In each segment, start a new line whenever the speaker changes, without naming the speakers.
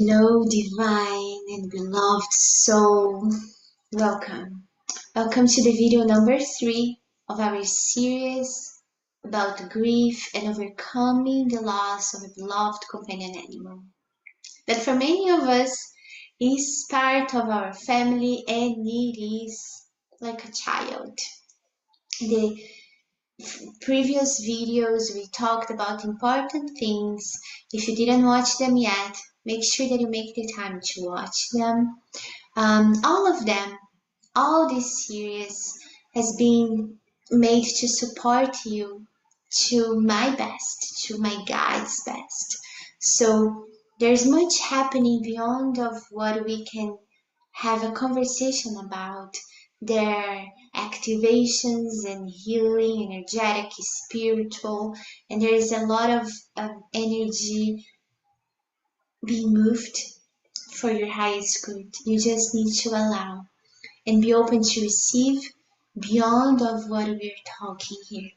Hello, divine and beloved soul. Welcome. Welcome to the video number 3 of our series about grief and overcoming the loss of a beloved companion animal. That for many of us is part of our family and it is like a child. The previous videos we talked about important things. If you didn't watch them yet, make sure that you make the time to watch them. All of them, all this series has been made to support you to my best, to my guide's best. So there's much happening beyond of what we can have a conversation about. Their activations and healing, energetic, spiritual, and there is a lot of energy being moved for your highest good. You just need to allow and be open to receive beyond of what we're talking here.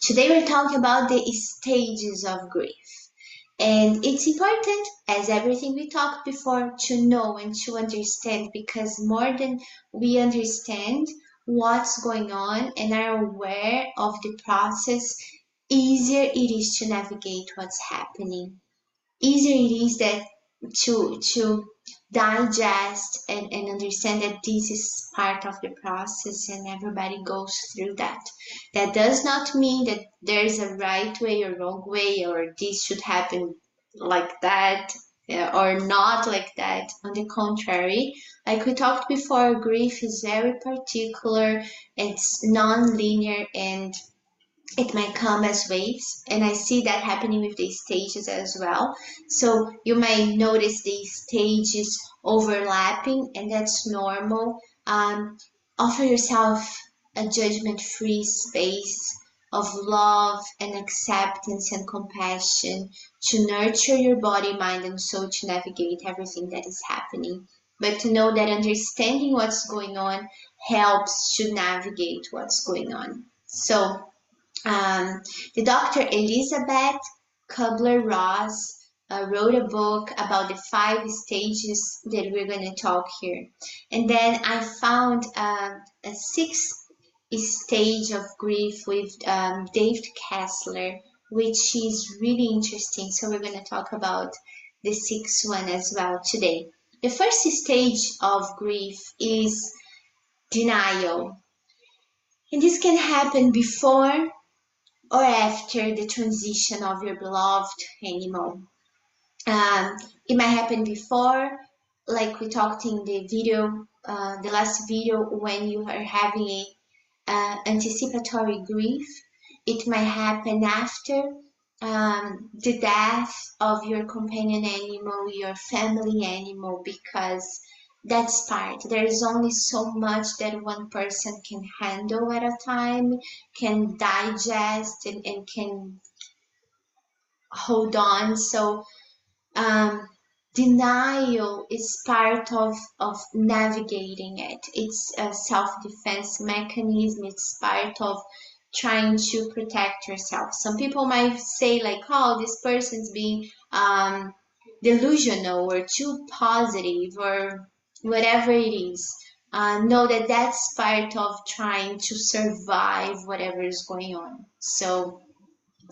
Today we're talking about the stages of grief. And it's important, as everything we talked before, to know and to understand, because more than we understand what's going on and are aware of the process, easier it is to navigate what's happening. Easier it is that to digest and understand that this is part of the process and everybody goes through that. That does not mean that there's a right way or wrong way or this should happen like that or not like that. On the contrary, like we talked before, grief is very particular, it's non-linear, and it might come as waves, and I see that happening with the stages as well. So you might notice these stages overlapping, and that's normal. Offer yourself a judgment-free space of love and acceptance and compassion to nurture your body, mind, and soul to navigate everything that is happening. But to know that understanding what's going on helps to navigate what's going on. So the Dr. Elizabeth Kubler-Ross wrote a book about the 5 stages that we're going to talk here. And then I found a 6th stage of grief with David Kessler, which is really interesting. So we're going to talk about the 6th one as well today. The first stage of grief is denial. And this can happen before or after the transition of your beloved animal. It might happen before, like we talked in the video, the last video, when you are having a anticipatory grief. It might happen after the death of your companion animal, your family animal, because that's part. There is only so much that one person can handle at a time, can digest and can hold on. So denial is part of navigating it. It's a self-defense mechanism. It's part of trying to protect yourself. Some people might say like, oh, this person's being delusional or too positive or whatever it is. Know that that's part of trying to survive whatever is going on. So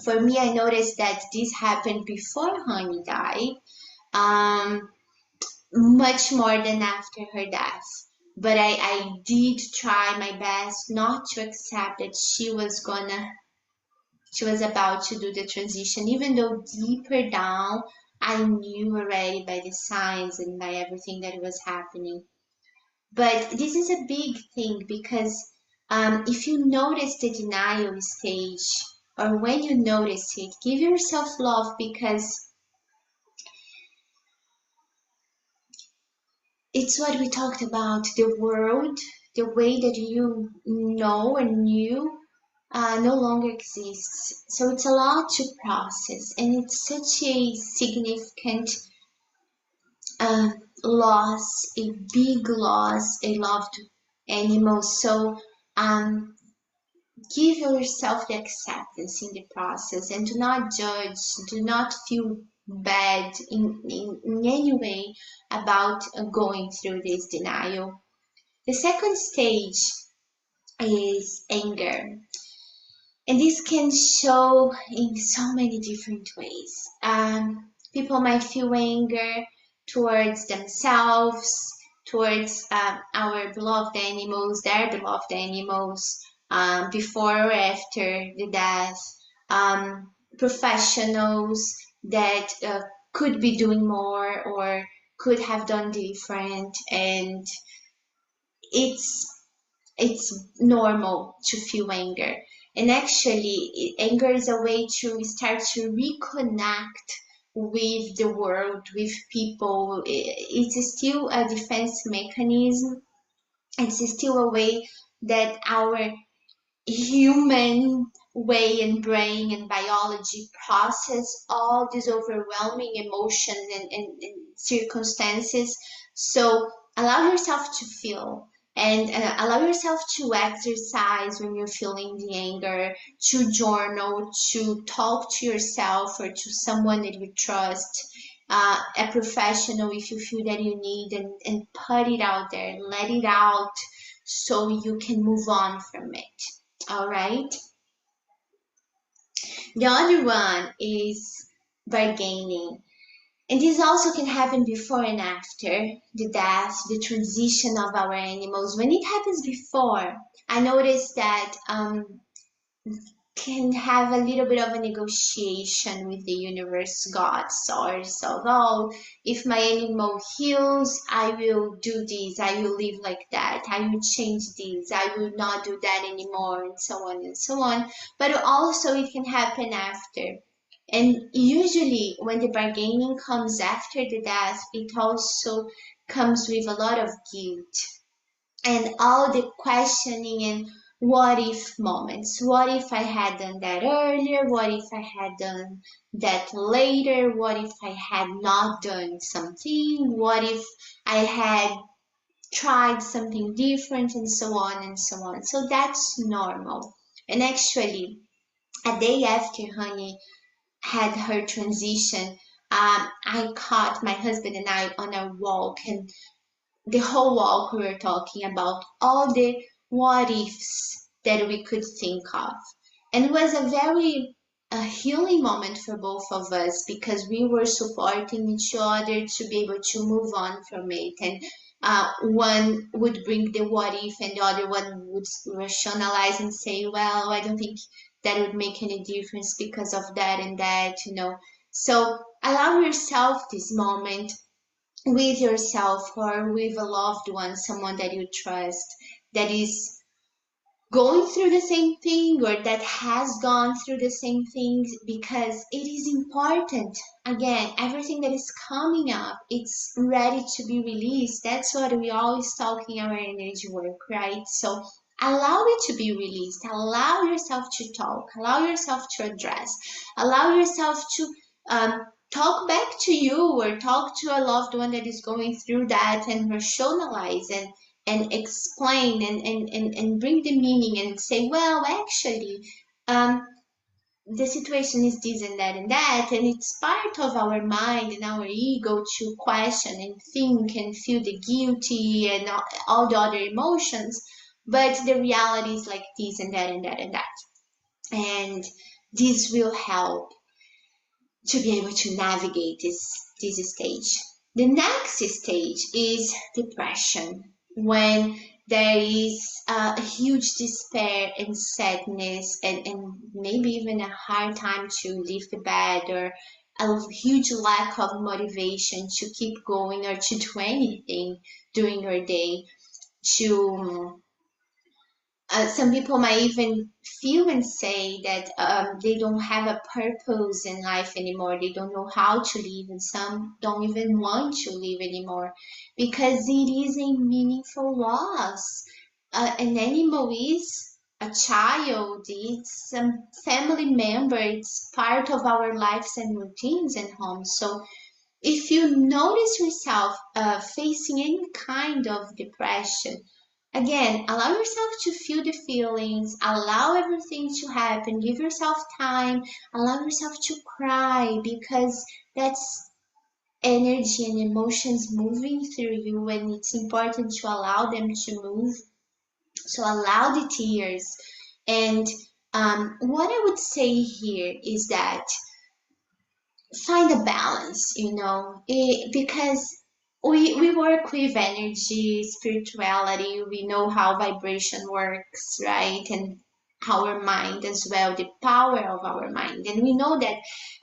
for me, I noticed that this happened before Honey died, much more than after her death. But I did try my best not to accept that she was about to do the transition, even though deeper down I knew already by the signs and by everything that was happening. But this is a big thing, because if you notice the denial stage, or when you notice it, give yourself love, because it's what we talked about. The world, the way that you know and knew, no longer exists. So it's a lot to process, and it's such a significant loss, a big loss, a loved animal. So give yourself the acceptance in the process, and do not judge, do not feel bad in any way about going through this denial. The second stage is anger. And this can show in so many different ways. People might feel anger towards themselves, towards our beloved animals, their beloved animals, before or after the death, professionals that could be doing more or could have done different, and it's it's normal to feel anger. And actually, anger is a way to start to reconnect with the world, with people. It's still a defense mechanism. It's still a way that our human way and brain and biology process all these overwhelming emotions and circumstances. So allow yourself to feel, and allow yourself to exercise when you're feeling the anger, to journal, to talk to yourself or to someone that you trust, a professional if you feel that you need, and put it out there, let it out so you can move on from it. All right. The other one is bargaining. And this also can happen before and after the death, the transition of our animals. When it happens before, I noticed that can have a little bit of a negotiation with the universe, God, source of all. If my animal heals, I will do this, I will live like that, I will change this, I will not do that anymore, and so on and so on. But also it can happen after. And usually when the bargaining comes after the death, it also comes with a lot of guilt and all the questioning and what if moments. What if I had done that earlier? What if I had done that later? What if I had not done something? What if I had tried something different, and so on and so on? So that's normal. And actually, a day after Honey had her transition, I caught my husband and I on a walk, and the whole walk we were talking about all the what ifs that we could think of. And it was a very healing moment for both of us because we were supporting each other to be able to move on from it. And one would bring the what if, and the other one would rationalize and say, well, I don't think that would make any difference because of that and that. So allow yourself this moment with yourself or with a loved one, someone that you trust, that is going through the same thing or that has gone through the same things, because it is important. Again, everything that is coming up, it's ready to be released. That's what we always talk in our energy work, right? So allow it to be released. Allow yourself to talk. Allow yourself to address. Allow yourself to talk back to you or talk to a loved one that is going through that, and rationalize and explain and bring the meaning and say, well, actually, um, the situation is this and that, and it's part of our mind and our ego to question and think and feel the guilty and all the other emotions. But the reality is like this and that and that and that. And this will help to be able to navigate this stage. The next stage is depression, when there is a huge despair and sadness, and maybe even a hard time to leave the bed, or a huge lack of motivation to keep going or to do anything during your day, to some people might even feel and say that they don't have a purpose in life anymore. They don't know how to live, and some don't even want to live anymore because it is a meaningful loss. An animal is a child, it's some family member, it's part of our lives and routines and homes. So if you notice yourself facing any kind of depression, Again, allow yourself to feel the feelings, allow everything to happen, give yourself time, allow yourself to cry, because that's energy and emotions moving through you, and it's important to allow them to move. So allow the tears. And what I would say here is that find a balance, because we work with energy, spirituality, we know how vibration works, right? And our mind as well, the power of our mind. And we know that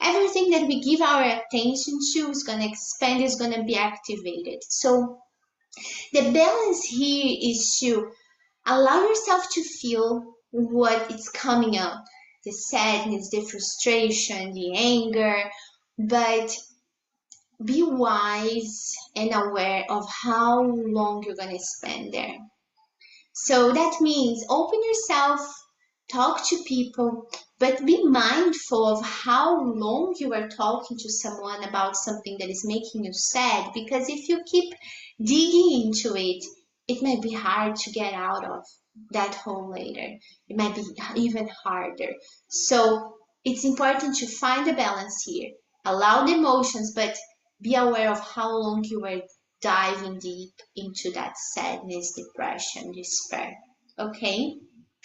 everything that we give our attention to is going to expand, is going to be activated. So the balance here is to allow yourself to feel what is coming up, the sadness, the frustration, the anger, but be wise and aware of how long you're going to spend there. So that means open yourself, talk to people, but be mindful of how long you are talking to someone about something that is making you sad, because if you keep digging into it, it might be hard to get out of that hole later. It might be even harder. So it's important to find a balance here. Allow the emotions, but be aware of how long you are diving deep into that sadness, depression, despair. Okay?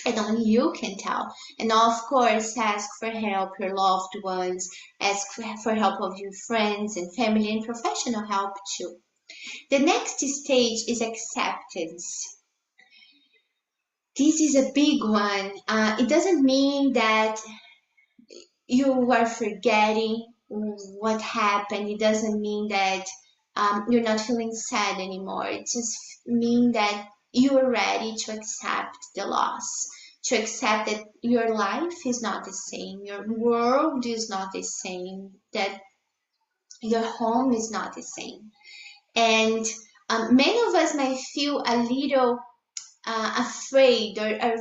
And only you can tell. And of course, ask for help, your loved ones, ask for help of your friends and family, and professional help too. The next stage is acceptance. This is a big one. It doesn't mean that you are forgetting what happened. It doesn't mean that you're not feeling sad anymore. It just means that you are ready to accept the loss, to accept that your life is not the same, your world is not the same, that your home is not the same. And many of us might feel a little afraid or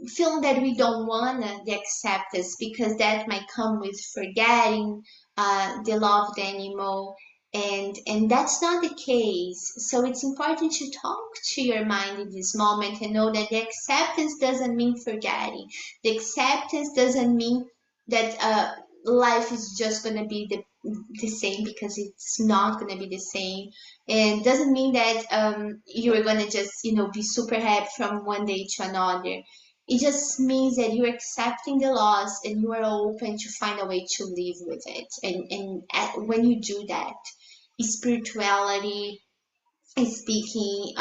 feel that we don't want the acceptance, because that might come with forgetting the loved animal, and that's not the case. So it's important to talk to your mind in this moment and know that the acceptance doesn't mean forgetting. The acceptance doesn't mean that life is just going to be the same, because it's not going to be the same. And doesn't mean that you're going to just be super happy from one day to another. It just means that you're accepting the loss and you are open to find a way to live with it. And when you do that, spirituality is speaking,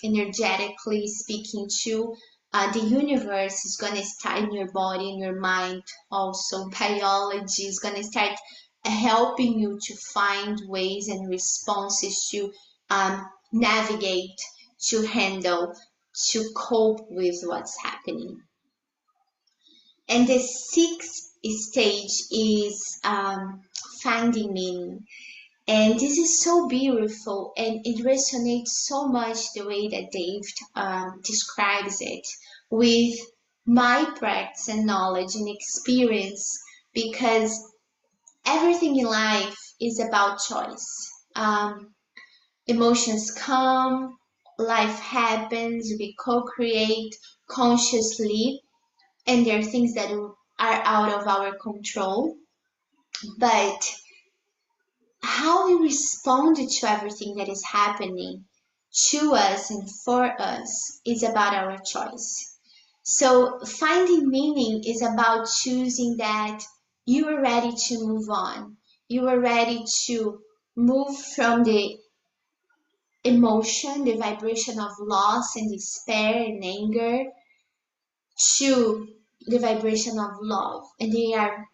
energetically speaking too, the universe is going to start in your body and your mind. Also, biology is going to start helping you to find ways and responses to navigate, to handle, to cope with what's happening. And the sixth stage is finding meaning. And this is so beautiful, and it resonates so much the way that Dave describes it with my practice and knowledge and experience, because everything in life is about choice. Emotions come, life happens, we co-create consciously, and there are things that are out of our control. But how we respond to everything that is happening to us and for us is about our choice. So finding meaning is about choosing that you are ready to move on. You are ready to move from the emotion, the vibration of loss and despair and anger, to the vibration of love. And they are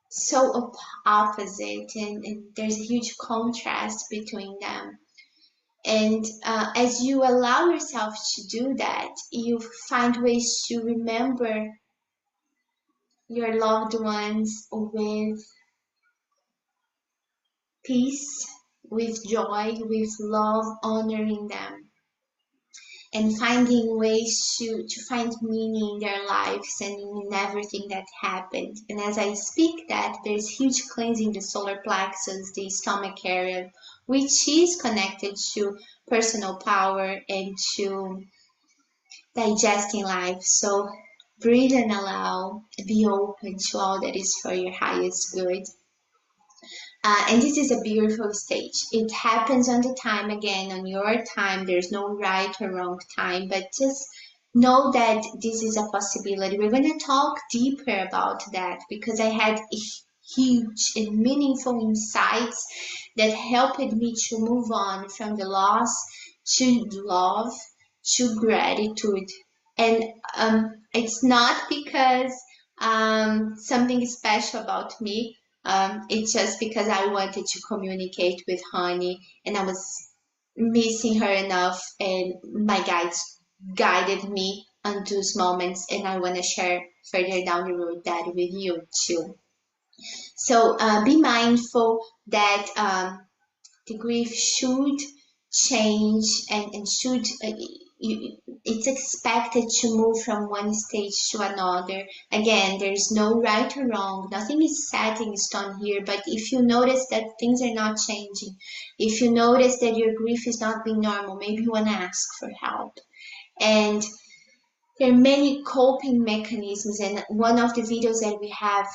so opposite, and there's a huge contrast between them. And as you allow yourself to do that, you find ways to remember your loved ones with peace, with joy, with love, honoring them, and finding ways to find meaning in their lives and in everything that happened. And as I speak that, there's huge cleansing the solar plexus, the stomach area, which is connected to personal power and to digesting life. So breathe and allow, be open to all that is for your highest good. And this is a beautiful stage. It happens on the time, again, on your time. There's no right or wrong time, but just know that this is a possibility. We're going to talk deeper about that because I had huge and meaningful insights that helped me to move on from the loss to love to gratitude. And it's not because something special about me. It's just because I wanted to communicate with Honey and I was missing her enough, and my guides guided me on those moments, and I want to share further down the road that with you too. So be mindful that the grief should change and should it's expected to move from one stage to another. Again, there's no right or wrong, nothing is set in stone here, but if you notice that things are not changing, if you notice that your grief is not being normal, maybe you want to ask for help. And there are many coping mechanisms, and one of the videos that we have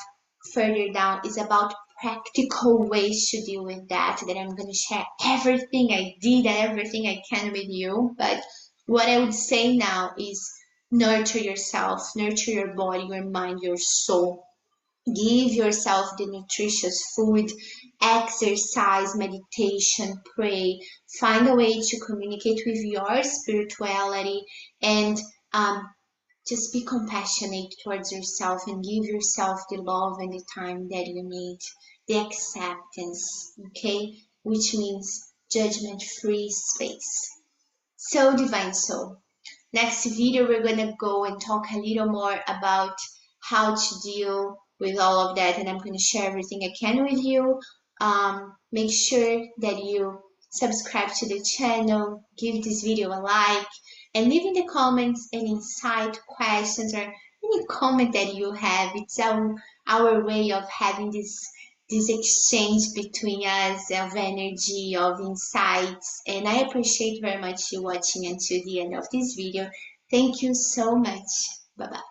further down is about practical ways to deal with that I'm going to share everything I did and everything I can with you. But what I would say now is nurture yourself, nurture your body, your mind, your soul. Give yourself the nutritious food, exercise, meditation, pray. Find a way to communicate with your spirituality, and just be compassionate towards yourself and give yourself the love and the time that you need, the acceptance, okay? Which means judgment-free space. So, Divine Soul, next video we're gonna go and talk a little more about how to deal with all of that, and I'm gonna share everything I can with you. Make sure that you subscribe to the channel, give this video a like, and leave in the comments any insight, questions, or any comment that you have. It's our way of having this exchange between us of energy, of insights, and I appreciate very much you watching until the end of this video. Thank you so much. Bye bye.